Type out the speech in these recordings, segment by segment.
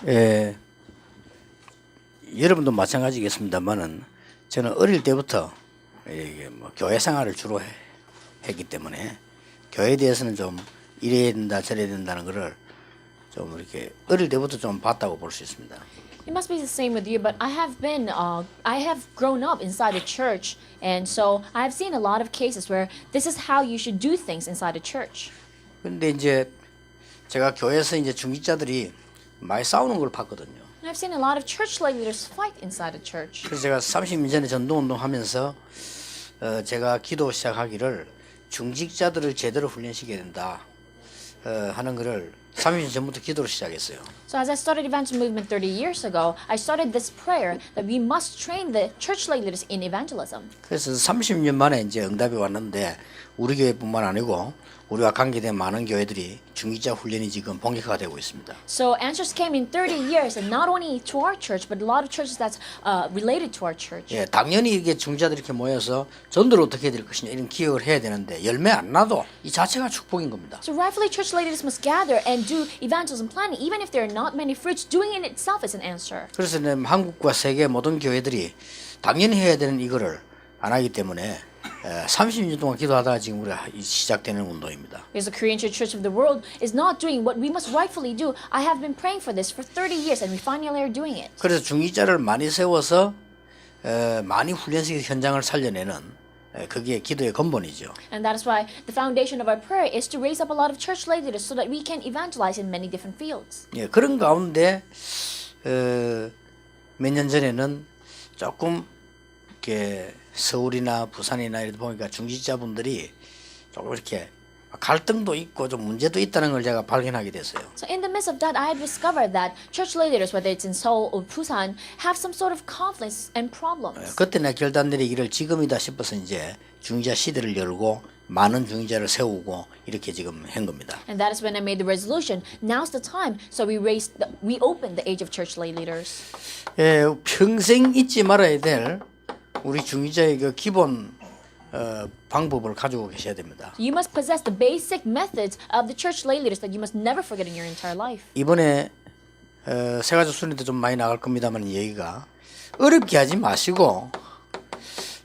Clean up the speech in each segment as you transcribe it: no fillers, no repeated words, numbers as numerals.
예, 여러분도 마찬가지겠습니다만은 저는 어릴 때부터 이게 뭐 교회 생활을 주로 했기 때문에 교회에 대해서는 좀 이래야 된다 저래야 된다는 거를 좀 이렇게 어릴 때부터 좀 봤다고 볼 수 있습니다. It must be the same with you, but I have grown up inside a church, and so I've seen a lot of cases where this is how you should do things inside a church. 근데 이제 제가 교회에서 이제 중직자들이 많이 싸우는 걸 봤거든요. And I've seen a lot of church leaders fight inside a church. 그래서 제가 30년 전에 전도운동 하면서 제가 기도 시작하기를 중직자들을 제대로 훈련시켜야 된다 하는 거를 30년 전부터 기도를 시작했어요. So as I started evangelism movement 30 years ago, I started this prayer that we must train the church leaders in evangelism. 그래서 30년 만에 이제 응답이 왔는데 우리 교회뿐만 아니고 우리와 관계된 많은 교회들이 중직자 훈련이 지금 본격화가 되고 있습니다. So answers came in 30 years, and not only to our church, but a lot of churches that's related to our church. 예, 당연히 이게 중직자들이 이렇게 모여서 전도를 어떻게 해야 될 것이냐 이런 기획을 해야 되는데 열매 안 나도 이 자체가 축복인 겁니다. So rightfully, church leaders must gather and do evangelism planning, even if there are not many fruits. Doing it itself is an answer. 그래서 한국과 세계 모든 교회들이 당연히 해야 되는 이거를 안 하기 때문에 30년 동안 기도하다가 지금 우리가 시작되는 운동입니다. Because the Korean Church of the world is not doing what we must rightfully do. I have been praying for this for 30 years, and we finally are doing it. 그래서 중직자를 많이 세워서 많이 훈련시켜 현장을 살려내는 그게 기도의 근본이죠. And that is why the foundation of our prayer is to raise up a lot of church leaders so that we can evangelize in many different fields. 예, 그런 가운데 몇 년 전에는 조금 이렇게 서울이나 부산이나 이렇게 보니까 중직자분들이 조금 이렇게 갈등도 있고 좀 문제도 있다는 걸 제가 발견하게 됐어요. So in the midst of that, I have discovered that church leaders, whether it's in Seoul or Busan, have some sort of conflicts and problems. 그때 내가 결단 내리기를 지금이다 싶어서 이제 중직자 시대를 열고 많은 중직자를 세우고 이렇게 지금 한 겁니다. And that is when I made the resolution. Now's the time. So we opened the age of church lay leaders. 예, 평생 잊지 말아야 될 우리 중직자의 그 기본 방법을 가지고 계셔야 됩니다. You must possess the basic methods of the church lay leaders that you must never forget in your entire life. 이번에 세 가지 순위도 좀 많이 나갈 겁니다만 얘기가 어렵게 하지 마시고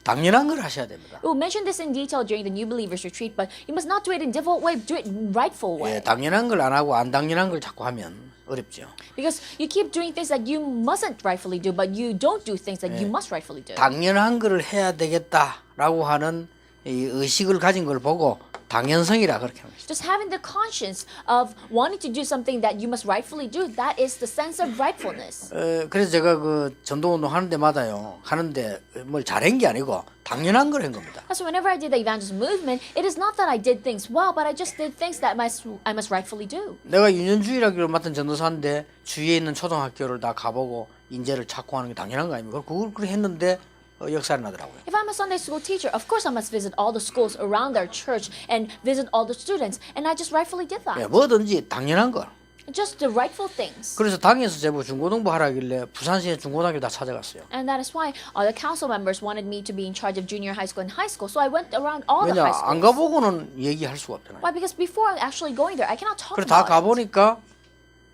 당연한 걸 하셔야 됩니다. We'll mention this in detail during the New Believers Retreat, but you must not do it in difficult way. Do it in rightful way. 예, 당연한 걸 안 하고 안 당연한 걸 자꾸 하면 어렵죠. Because you keep doing things that you mustn't rightfully do, but you don't do things that you must rightfully do. 당연한 걸 해야 되겠다라고 하는 이 의식을 가진 걸 보고 당연성이라 그렇게 합니다. Just having the conscience of wanting to do something that you must rightfully do, that is the sense of rightfulness. 그래서 제가 그 전도운동 하는 데마다요 하는데 뭘 잘한 게 아니고 당연한 걸 한 겁니다. So whenever I did the evangelism movement, it is not that I did things well, but I just did things that I must rightfully do. 내가 유년주일학교를 맡은 전도사인데 주위에 있는 초등학교를 다 가보고 인재를 찾고 하는 게 당연한 거 아닙니까? 그걸 그렇게 했는데 역사를 나더라고요. If I'm a Sunday school teacher, of course I must visit all the schools around our church and visit all the students, and I just rightfully did that. 예, 뭐든지 당연한 걸. Just the rightful things. 그래서 당에서 제보 중고등부 하라길래 부산시의 중고등학교 다 찾아갔어요. And that is why the council members wanted me to be in charge of junior high school and high school, so I went around all the 왜냐 high 안 schools. 가보고는 얘기할 수가 없잖아요. Why? Because before actually going there, I cannot talk 그래 다 about it. 가보니까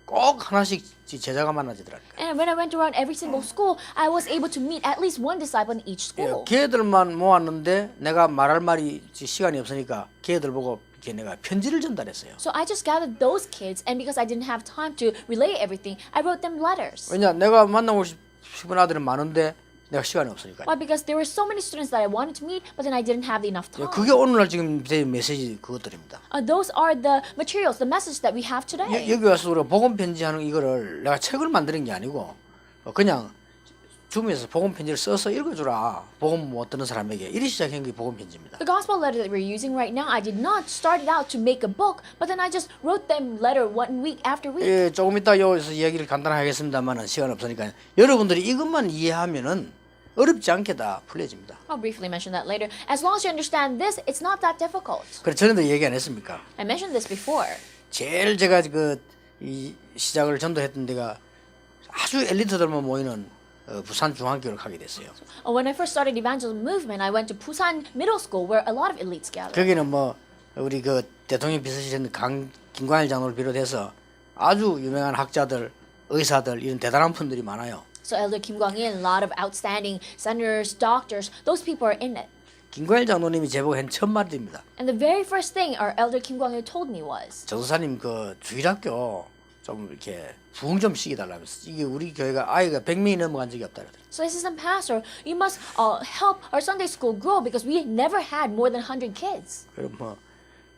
꼭 하나씩 제자가 만나지더라고요. And when I went around every single school, I was able to meet at least one disciple in each school. 걔들만 모았는데 내가 말할 말이 시간이 없으니까 걔들 보고 이렇게 내가 편지를 전달했어요. So I just gathered those kids, and because I didn't have time to relay everything, I wrote them letters. 왜냐 내가 만나고 싶은 아들은 많은데 내가 시간이 없으니까. Why? Because there were so many students that I wanted to meet, but then I didn't have enough time. 그게 오늘날 지금 제 메시지 그것들입니다. Those are the materials, the message that we have today. 여기 와서 우리가 복음 편지하는 이거를 내가 책을 만드는 게 아니고 그냥 주면서 복음 편지를 써서 읽어주라. 복음 못 듣는 사람에게 이리 시작한 게 복음 편지입니다. The gospel letter that we're using right now, I did not start it out to make a book, but then I just wrote them letter one week after week. 예, 조금 이따 여기서 이야기를 간단하게 하겠습니다만은 시간 없으니까 여러분들이 이것만 이해하면은 어렵지 않게 다 풀려집니다. I'll briefly mention that later. As long as you understand this, it's not that difficult. 그래 전에도 얘기 안 했습니까? I mentioned this before. 제일 제가 이 시작을 전도했던 데가 아주 엘리트들만 모이는 부산 중앙교를 가게 됐어요. When I first started evangelism movement, I went to Busan Middle School, where a lot of elites gather. 거기는 뭐 우리 그 대통령 비서실장 김관일 장로를 비롯해서 아주 유명한 학자들 의사들 이런 대단한 분들이 많아요. So Elder Kim Kwang-il, a lot of outstanding senators, doctors, those people are in it. 김광일 장로님이 제보한 첫 말입니다. And the very first thing our Elder Kim Kwang-il told me was, 전도사님 그 주일학교 좀 이렇게 부흥 좀 시켜달라면서 이게 우리 교회가 아이가 100명이 넘어간 적이 없다 그러더라고요. so assistant pastor, you must help our Sunday school grow because we never had more than 100 kids.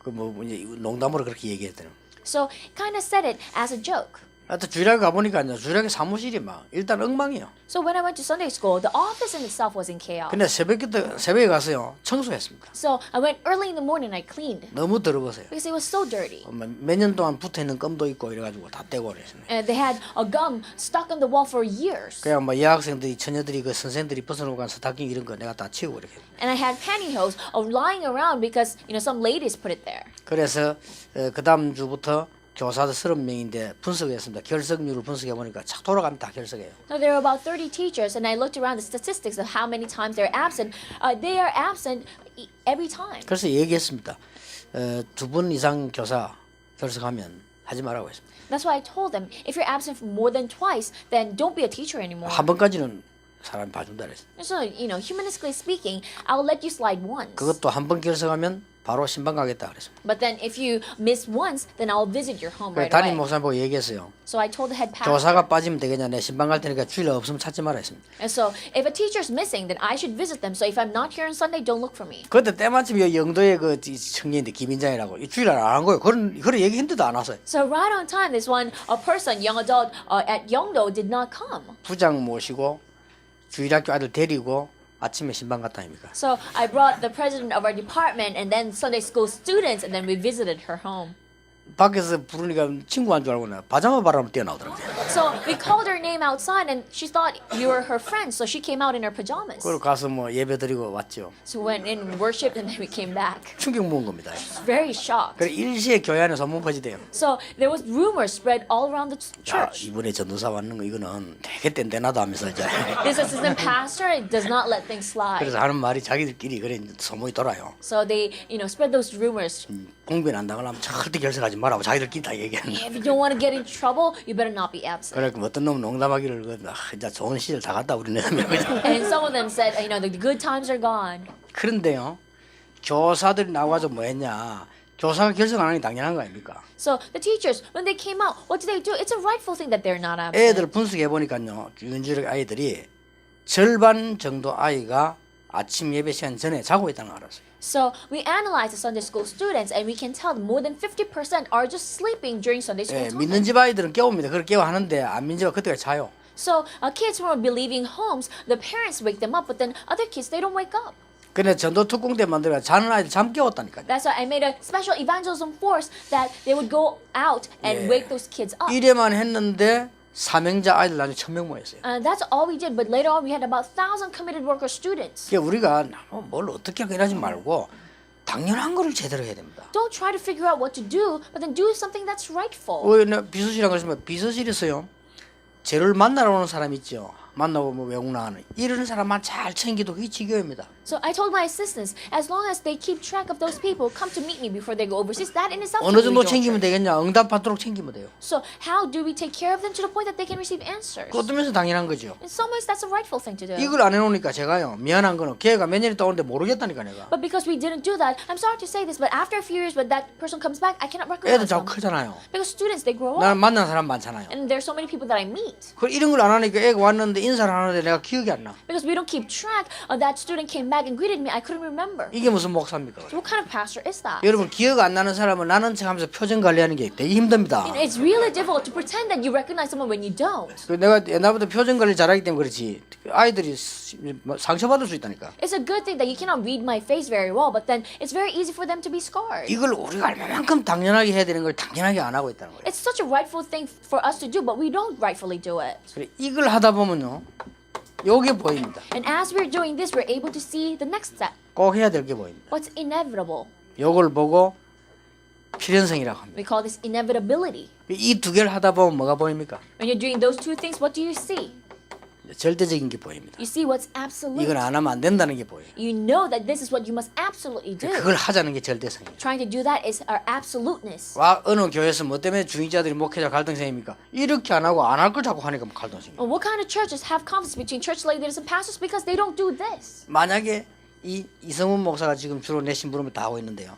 그럼 이제 농담으로 그렇게 얘기했더니. So kind of said it as a joke. 하여튼 주일학교 가보니까요. 주일학교 사무실이 막 일단 엉망이에요. So when I went to Sunday school, the office in itself was in chaos. 근데 새벽에 가서요. 청소했습니다. So I went early in the morning and I cleaned 너무 더러워서요. because it was so dirty. 몇 년 동안 붙어있는 껌도 있고 이래가지고 다 떼고 그랬어요. And they had a gum stuck on the wall for years. 그냥 뭐 여학생들이 처녀들이 그 선생들이 벗어놓고 간 스타킹 이런 거 내가 다 치우고 이렇게. And I had pantyhose lying around because some ladies put it there. 그래서 그 다음 주부터 교사들 30명인데 분석했습니다. 결석률을 분석해 보니까 착 돌아가면 다 결석해요. So there are about 30 teachers, and I looked around the statistics of how many times they're absent. They are absent every time. 그래서 얘기했습니다. 2번 이상 교사 결석하면 하지 말라고 했습니다. That's why I told them, if you're absent for more than twice, then don't be a teacher anymore. 한 번까지는 사람이 봐준다 그랬어요. So, humanistically speaking, I'll let you slide once. 그것도 한 번 결석하면 바로 신방 가겠다 그랬습니다. But then if you miss once, then I'll visit your home 그래서 right away. 담임 목사님 보고 얘기했어요. So I told the head pastor. 교사가 빠지면 되겠냐? 내 신방 갈 테니까 주일날 없으면 찾지 마라 했습니다. And so if a teacher's missing, then I should visit them. So if I'm not here on Sunday, don't look for me. 그때 때마침 영도에 그 청년인데 김인장이라고 주일날 안 한 거예요. 그런 얘기했는데도 안 왔어요. So right on time, this a person, young adult at Yeongdo did not come. 부장 모시고 주일학교 아들 데리고 아침에 신방 갔다 아닙니까? So I brought the president of our department and then Sunday school students, and then we visited her home. 밖에서 부르니까 친구 한 줄 알고 나 파자마 바람을 뛰어나오더라고요. So we called her name outside, and she thought you were her friend, so she came out in her pajamas. 그리고 가서 뭐 예배 드리고 왔죠. So we went in and worshipped, and then we came back. 충격 먹은 겁니다. Very shocked. 그래 일시에 교회 안에 소문 퍼지대요. So there was rumors spread all around the 야, church. 이번에 전도사 왔는 거 이거는 되게 뗀뗀하다 하면서 이제 This assistant pastor does not let things slide. 그래서 하는 말이 자기들끼리 그래 소문이 돌아요. So they, spread those rumors. 공변 안 당하려면 절대 결석하지 말라고 자기들끼리 다 얘기하는 거예요. If you don't want to get in trouble, you better not be absent. 그래 어떤 놈은 농담하기를 이제 좋은 시절 다 갔다 우리는. And some of them said, the good times are gone. 그런데요 교사들이 나와서 뭐 했냐 교사가 결석 안 하는 게 당연한 거 아닙니까? So the teachers, when they came out, what did they do? It's a rightful thing that they're not absent. 애들 분석해 보니까요 윤주력 아이들이 절반 정도 아이가 아침 예배 시간 전에 자고 있다는 걸 알았어요. So we analyzed the Sunday school students, and we can tell more than 50% are just sleeping during Sunday school time. 믿는 집 아이들은 깨웁니다. 그걸 깨워하는데 안 믿는 집은 그때까지 자요. So kids from believing homes, the parents wake them up, but then other kids, they don't wake up. 근데 전도 특공대 만들어 자는 아이들 잠 깨웠다니까요. That's why I made a special evangelism force that they would go out and wake those kids up. 이래만 했는데 사명자 아이들 나중에 1000명 모였어요. That's all we did, but later on we had about 1,000 committed worker students. 그러니까 우리가 뭘 어떻게 하고 이러지 말고 당연한 거를 제대로 해야 됩니다. Don't try to figure out what to do, but then do something that's rightful. 비서실이라고 그러시면 비서실에서요. 재료를 만나러 오는 사람 있죠. 만나고 뭐 외국 나가는 이런 사람만 잘 챙기도 그게 지교입니다. So I told my assistants, as long as they keep track of those people, come to meet me before they go overseas, that in itself 어느 can 정도 be 챙기면 church. 되겠냐? 응답받도록 챙기면 돼요. So how do we take care of them to the point that they can receive answers? 그것도 면서 당연한 거죠. In some ways, that's a rightful thing to do. 이걸 안 해놓으니까 제가요 미안한 거는 걔가 몇 년이 떠오는데 모르겠다니까 내가. But because we didn't do that, I'm sorry to say this, but after a few years, when that person comes back, I cannot 애들 recognize 자꾸 them. 크잖아요. Because students, they grow 나는 up. 만난 사람 많잖아요. And there's so many people that I meet. 그 이런 걸 안 하니까 애가 왔는데 인사를 하는데 내가 기억이 안 나. Because we don't keep track, that student came back and greeted me, I couldn't remember. 이게 무슨 목사입니까? So what kind of pastor is that? 여러분 기억 안 나는 사람은 나는 척하면서 표정 관리하는 게 되게 힘듭니다. It's really difficult to pretend that you recognize someone when you don't. 그 내가 옛날부터 표정 관리 잘하기 때문에 그렇지 아이들이 상처받을 수 있다니까. It's a good thing that you cannot read my face very well, but then it's very easy for them to be scarred. 이걸 우리가 얼마만큼 당연하게 해야 되는 걸 당연하게 안 하고 있다는 거예요. It's such a rightful thing for us to do, but we don't rightfully do it. 그래, 이걸 하다 보면요 요게 보입니다. And as we're doing this, we're able to see the next step. 꼭 해야 될 게 보입니다. What's inevitable? 요걸 보고 필연성이라고 합니다. We call this inevitability. 이 두 개를 하다 보면 뭐가 보입니까? When you're doing those two things, what do you see? 절대적인 게 보입니다. You see what's absolute. 이건 안 하면 안 된다는 게 보여요. You know that this is what you must absolutely do. 그걸 하자는 게 절대성이에요. Trying to do that is our absoluteness. 와, 어느 교회에서 뭐 때문에 중직자들이 목회자 갈등생입니까? 이렇게 안 하고 안 할 걸 자꾸 하니까 갈등생이에요. What kind of churches have conflicts between church leaders and pastors because they don't do this? 만약에 이성훈 목사가 지금 주로 내 심부름을 다 하고 있는데요.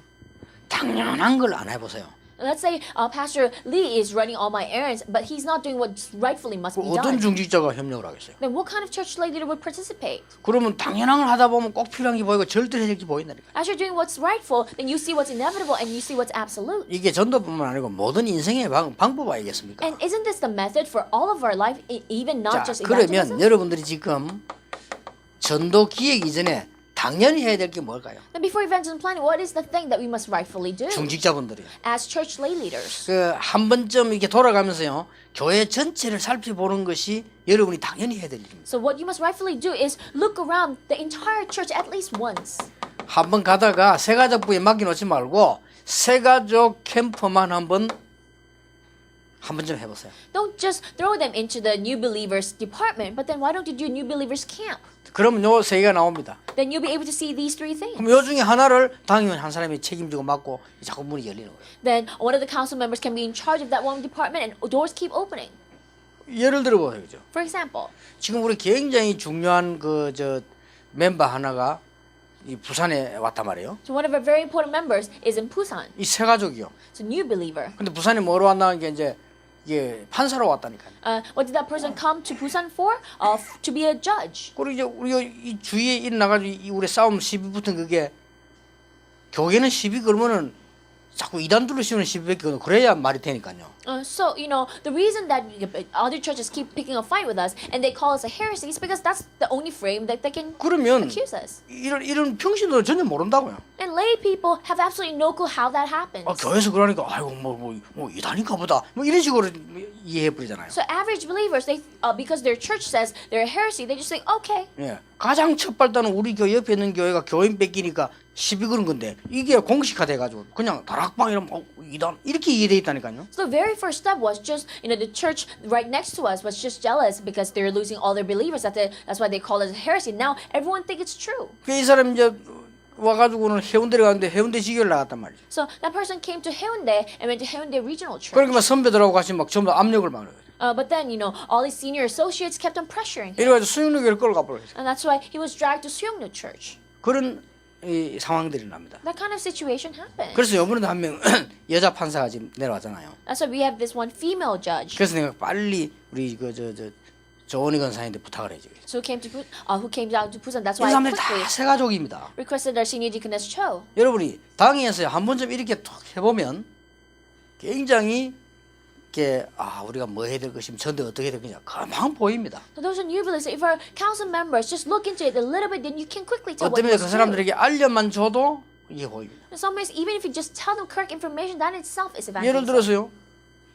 당연한 걸 안 해보세요. Let's say Pastor Lee is running all my errands, but he's not doing what rightfully must be 어떤 done. 중직자가 협력을 하겠어요? Then what kind of church leader would participate? 그러면 당연한 걸 하다 보면 꼭 필요한 게 보이고 절대적인 게 보인다니까. As you're doing what's rightful, then you see what's inevitable and you see what's absolute. 이게 전도뿐만 아니고 모든 인생의 방법 아니겠습니까? And isn't this the method for all of our life, even not 자, just 그러면 evangelism? 여러분들이 지금 전도 기획 이전에 당연히 해야 될 게 뭘까요? Then before evangelism planning, what is the thing that we must rightfully do 중직자분들이 as church lay leaders? 그 한 번쯤 이렇게 돌아가면서요 교회 전체를 살펴보는 것이 여러분이 당연히 해야 될 일입니다. So what you must rightfully do is look around the entire church at least once. 한 번 가다가 새가족부에 맡겨놓지 말고 새가족 캠프만 한 번쯤 해보세요. Don't just throw them into the new believers department, but then why don't you do new believers camp? 그러면 요 세 개가 나옵니다. Then you'll be able to see these three things. 그럼 요 중에 하나를 당연히 한 사람이 책임지고 맡고 자꾸 문이 열리는 거예요. Then one of the council members can be in charge of that one department and doors keep opening. 예를 들어 보세요. 그죠? For example, 지금 우리 굉장히 중요한 멤버 하나가 이 부산에 왔단 말이에요. so one of our very important members is in Busan. 이 새 가족이요. It's a new believer. 근데 부산에 뭐로 왔다는 게 이제 이게 판사로 왔다니까요. What did that person come to Busan for? To be a judge. 그리고 이제 우리가 이 주위에 일어나가지고 우리 싸움 시비 붙은 그게 교회는 시비 걸면은 자꾸 이단들로 씌우는 시비밖에 없는 그래야 말이 되니까요. So, you know, the reason that other churches keep picking a fight with us and they call us a heresy is because that's the only frame that they can 그러면 accuse us. 이런 평신도 전혀 모른다고요. And lay people have absolutely no clue how that happens. 교회에서 그러니까 아이고 뭐 이단인가 보다 뭐 이런 식으로 이해해 버리잖아요. So average believers, they because their church says they're a heresy, they just think, okay. 예, 가장 첫 발단은 우리 교회 옆에 있는 교회가 교인 뺏기니까 시비 그런 건데 이게 공식화돼가지고 그냥 다락방이라면 이단 이렇게 이해돼 있다니까요. So the very first step was just, you know, the church right next to us was just jealous because they're losing all their believers. That's why they call it a heresy. Now everyone think it's true. 이 사람 이제 와가지고는 해운대를 가는데 해운대 지교를 나갔단 말이죠. So that person came to Haeundae and went to Haeundae Regional Church. 그러니까 선배들하고 같이 막 전부 다 압력을 막 해요. But then, you know, all his senior associates kept on pressuring him. 이래가지고 수영료교를 끌고 가버려요. And that's why he was dragged to Suyeongno Church. 그런 이 상황들이 납니다. That kind of situation happened. 그래서 이번에도 한 명 여자 판사가 지금 내려왔잖아요. That's why we have this one female judge. 그래서 내가 빨리 우리 조원희 권사님한테 부탁을 해줘. So who came down to Busan. That's 이 why I 사람들이 quickly 다 새가족입니다. requested our senior deaconess Cho. 여러분이 당에서 한 번쯤 이렇게 툭 해보면 굉장히 이렇게 우리가 뭐 해야 될 것이면 전도 어떻게 해야 될 거냐 금방 보입니다. So those are new believers. If our council members just look into it a little bit, then you can quickly tell what 어떤 you 면에서 그 must do. 사람들에게 알려만 줘도 이게 보입니다. In some ways, even if you just tell them correct information, that in itself is 예를 evangelism. 들어서요,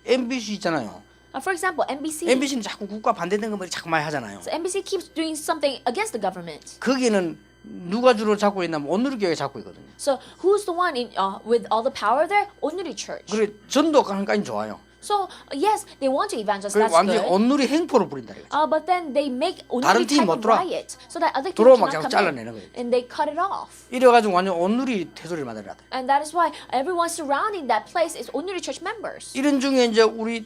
MBC 있잖아요. For example, NBC. MBC는 자꾸 국가 반대되는 거 자꾸 많이 하잖아요. So NBC keeps doing something against the government. 거기는 누가 주로 잡고 있냐면 온누리교회가 잡고 있거든요. So who's the one with all the power there? Onuri Church. 그래 전도 가는까지 좋아요. So yes, they want to evangelize. 그래 That's 완전히 good. 온누리 행포를 부린다 이거죠. But then they make 다른 Onuri 팀 type 못 of 들어와. riot, so that other people 들어오면 cannot 그냥 come 잘라내는 거예요. in, and they cut it off. 이래가지고 완전 온누리 태소리를 만들어야 돼. And that is why everyone surrounding that place is Onuri Church members. 이런 중에 이제 우리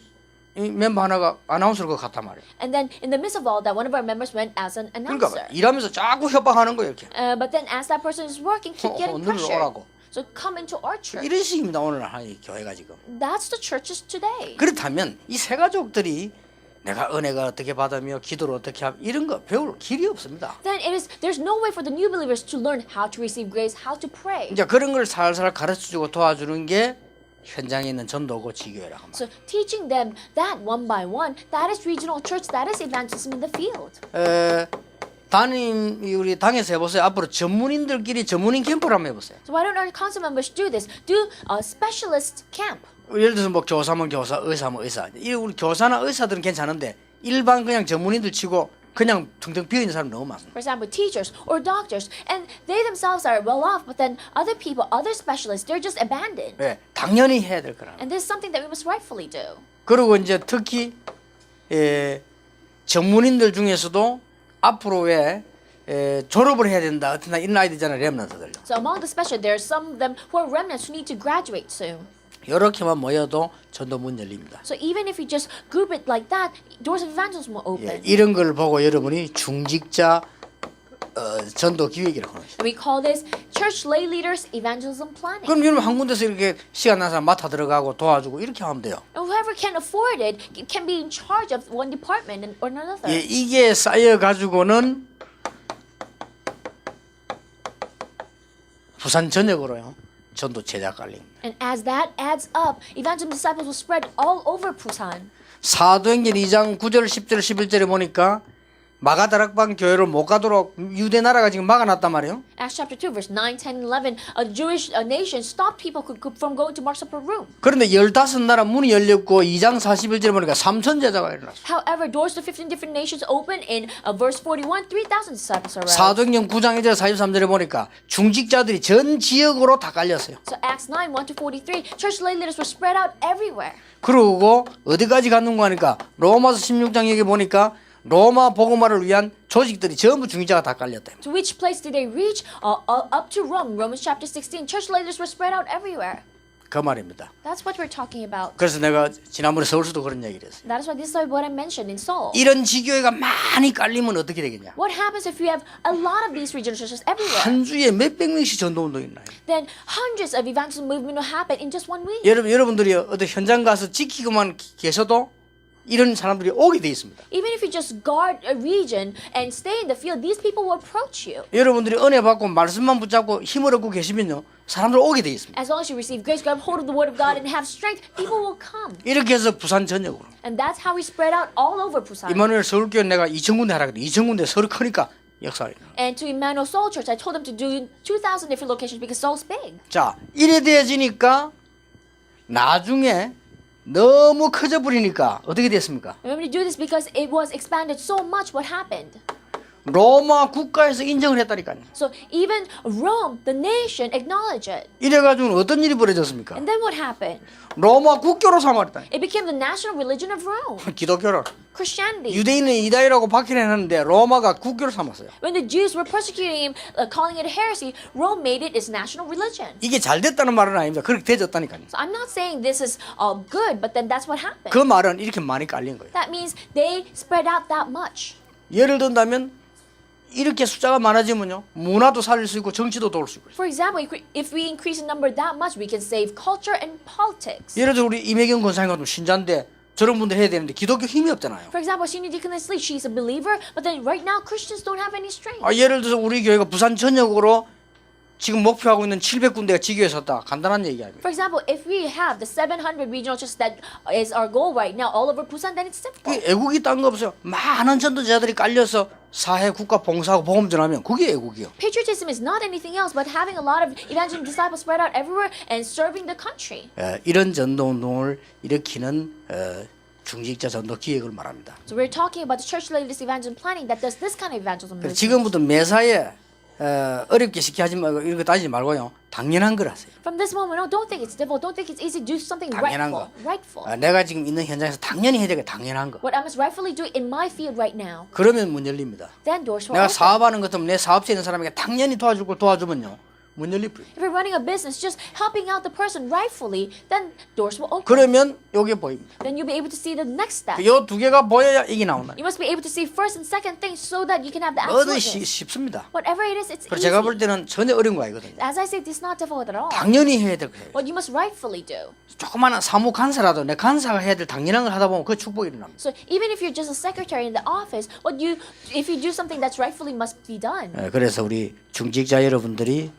이 멤버 하나가 아나운서를 거 갔단 말이에요. And then in the midst of all that, one of our members went as an 그러니까 announcer. 일하면서 자꾸 협박하는 거예요 이렇게. But then as that person is working, keep getting 온누리로 pressured. 오라고. So come into our church. 이런 식입니다 오늘 이 교회가 지금. That's the churches today. 그렇다면 이 세 가족들이 내가 은혜가 어떻게 받으며 기도를 어떻게 하며 이런 거 배울 길이 없습니다. Then there's no way for the new believers to learn how to receive grace, how to pray. 이제 그런 걸 살살 가르쳐주고 도와주는 게 현장에 있는 전도고 지교회라고 합니다. So teaching them that one by one, that is regional church, that is evangelism in the field. 우리 당에서 해보세요. 앞으로 전문인들끼리 전문인 캠프를 한번 해보세요. So why don't our council members do this? Do a specialist camp. 예를 들어서 뭐 교사면 교사, 의사면 의사. 우리 교사나 의사들은 괜찮은데 일반 그냥 전문인들 치고 그냥 텅텅 비어 있는 사람 너무 많습니다. For example, teachers or doctors, and they themselves are well off, but then other people, other specialists, they're just abandoned. 네, 당연히 해야 될 거라. And this is something that we must rightfully do. 그리고 이제 특히 전문인들 중에서도 앞으로 왜 졸업을 해야 된다 어떤 이런 아이들 있잖아요. 렘넌트들. So among the special, there are some of them who are remnants who need to graduate soon. 이렇게만 모여도 전도 문 열립니다. So even if you just group it like that, doors of evangelism will 예, open. 이런 걸 보고 여러분이 중직자 전도 기획이라고 하는 것이죠. And we call this church lay leaders evangelism planning. 그럼 여러분 한 군데서 이렇게 시간 난 사람 맡아 들어가고 도와주고 이렇게 하면 돼요. And whoever can afford it can be in charge of one department or another. 예, 이게 쌓여 가지고는 부산 전역으로요 전도 제자 깔립니다. And as that adds up, evangelism disciples will spread all over Busan. 사도행전 2장 9절 10절 11절에 보니까 마가다락방 교회를 못 가도록 유대 나라가 지금 막아놨단 말이에요. Acts chapter 2, verse 9, 10, 11, a Jewish nation stopped people from going to Mark's upper room. 그런데 15나라 문이 열렸고 2장 41절에 보니까 3천 제자가 일어났어요. However, doors to 15 different nations open. In verse 41, 3,000 disciples are aroused. 사도행전 9장 1절 43절에 보니까 중직자들이 전 지역으로 다 깔렸어요. So Acts 9, 1 to 43, church lay leaders were spread out everywhere. 그러고 어디까지 갔는가 하니까 로마서 16장 여기 보니까 로마 복음화를 위한 조직들이 전부 중직자가 다 깔렸다. To which place did they reach? Up to Rome, Romans chapter 16. Church leaders were spread out everywhere. 그 말입니다. That's what we're talking about. 그래서 내가 지난번에 서울서도 그런 얘기를 했어요. That is why this is what I mentioned in Seoul. 이런 지교회가 많이 깔리면 어떻게 되겠냐? What happens if you have a lot of these regional churches everywhere? 한 주에 몇백 명씩 전도운동이 있나요? Then hundreds of evangelism movement will happen in just one week. 여러분들이 어디 현장 가서 지키고만 계셔도 이런 사람들이 오게 돼 있습니다. Even if you just guard a region and stay in the field, these people will approach you. 여러분들이 은혜 받고 말씀만 붙잡고 힘을 얻고 계시면요, 사람들 오게 돼 있습니다. As long as you receive grace, grab hold of the word of God and have strength, people will come. 이렇게 해서 부산 전역으로. And that's how we spread out all over Busan. 이마누엘 서울교회 내가 2,000군데 하라 그랬는데 2,000군데 서울 크니까 역사를. And to Emmanuel Seoul Church, I told them to do 2,000 different locations because Seoul's big. 자, 이래 되어지니까 나중에 너무 커져 버리니까 어떻게 됐습니까? And when we do this because it was expanded so much, what happened? 로마 국가에서 인정을 했다니까요. So even Rome, the nation, acknowledged it. 이래가지고 어떤 일이 벌어졌습니까? And then what happened? 로마 국교로 삼았다. It became the national religion of Rome, 기독교를 Christianity. 유대인은 이다이라고 박해했는데 로마가 국교로 삼았어요. When the Jews were persecuting him, calling it a heresy, Rome made it its national religion. 이게 잘 됐다는 말은 아닙니다. 그렇게 되졌다니까요. So I'm not saying this is good, but then that's what happened. 그 말은 이렇게 많이 깔린 거예요. That means they spread out that much. 예를 든다면 이렇게 숫자가 많아지면요, 문화도 살릴 수 있고 정치도 도울 수 있고. For example, if we increase in number that much, we can save culture and politics. 예를 들어 우리 이매경 권사님 같은 신자인데 저런 분들 해야 되는데 기독교 힘이 없잖아요. For example, Senior Deaconess Lee, she's a believer, but then right now Christians don't have any strength. 예를 들어서 우리 교회가 부산 전역으로 지금 목표하고 있는 700군데가 지교에 섰다. 간단한 얘기 아닙니까? For example, if we have the 700 regional churches that is our goal right now all over Busan, then it's simple. 그게 애국이 딴 거 없어요. 많은 전도자들이 깔려서 사회, 국가 봉사하고 복음 전하면 그게 애국이요. Patriotism is not anything else but having a lot of evangelical disciples spread out everywhere and serving the country. 이런 전도운동을 일으키는 중직자 전도 기획을 말합니다. So we're talking about the church leaders evangelism planning that does this kind of evangelism movement. 지금부터 매사에 어렵게 시켜 하지 말고 이런 거 따지지 말고요. 당연한 걸 하세요. From this moment on, don't think it's difficult. Don't think it's easy. Do something 당연한 rightful. 거. Rightful. 내가 지금 있는 현장에서 당연히 해야 되게 당연한 거. What I must rightfully do in my field right now. 그러면 문 열립니다. Then doors will 내가 open. 사업하는 것 같으면 내 사업체에 있는 사람에게 당연히 도와줄 걸 도와주면요. 문 열릴 뿐. If you're running a business, just helping out the person rightfully, then doors will open. 그러면 요게 보입니다. Then you'll be able to see the next step. 요 두 개가 보여야 이게 나온다. You must be able to see first and second things so that you can have the absolute. 뭐든 쉽습니다. Whatever it is, it's 그래서 easy. 제가 볼 때는 전혀 어려운 거 아니거든요. As I say, this is not difficult at all. 당연히 해야 될 거예요. What you must rightfully do. 조그마한 사무 간사라도 내 간사가 해야 될 당연한 걸 하다 보면 그 축복이 일어납니다. So even if you're just a secretary in the office, if you do something that's rightfully must be done. 그래서 우리 중직자 여러분들이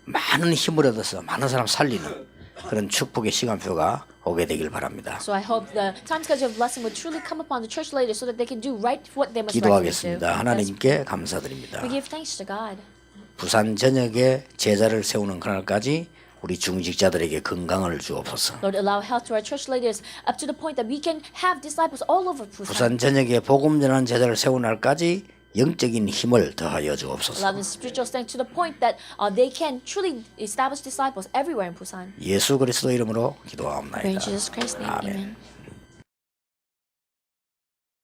많은 힘을 얻어서 많은 사람 살리는 그런 축복의 시간표가 오게 되길 바랍니다. So I hope the time schedule of blessing will truly come upon the church leaders so that they can do right what they must rightfully do. 기도하겠습니다. 하나님께 감사드립니다. We give thanks to God. 부산 전역에 제자를 세우는 그날까지 우리 중직자들에게 건강을 주옵소서. Lord, allow health to our church leaders up to the point that we can have disciples all over Busan. 부산 전역에 복음 전하는 제자를 세우는 날까지 영적인 힘을 더하여 주옵소서. Allow them spiritual strength to the point that they can truly establish disciples everywhere in Busan. 예수 그리스도 이름으로 In 기도하옵나이다. Jesus Christ's name, 아멘. amen.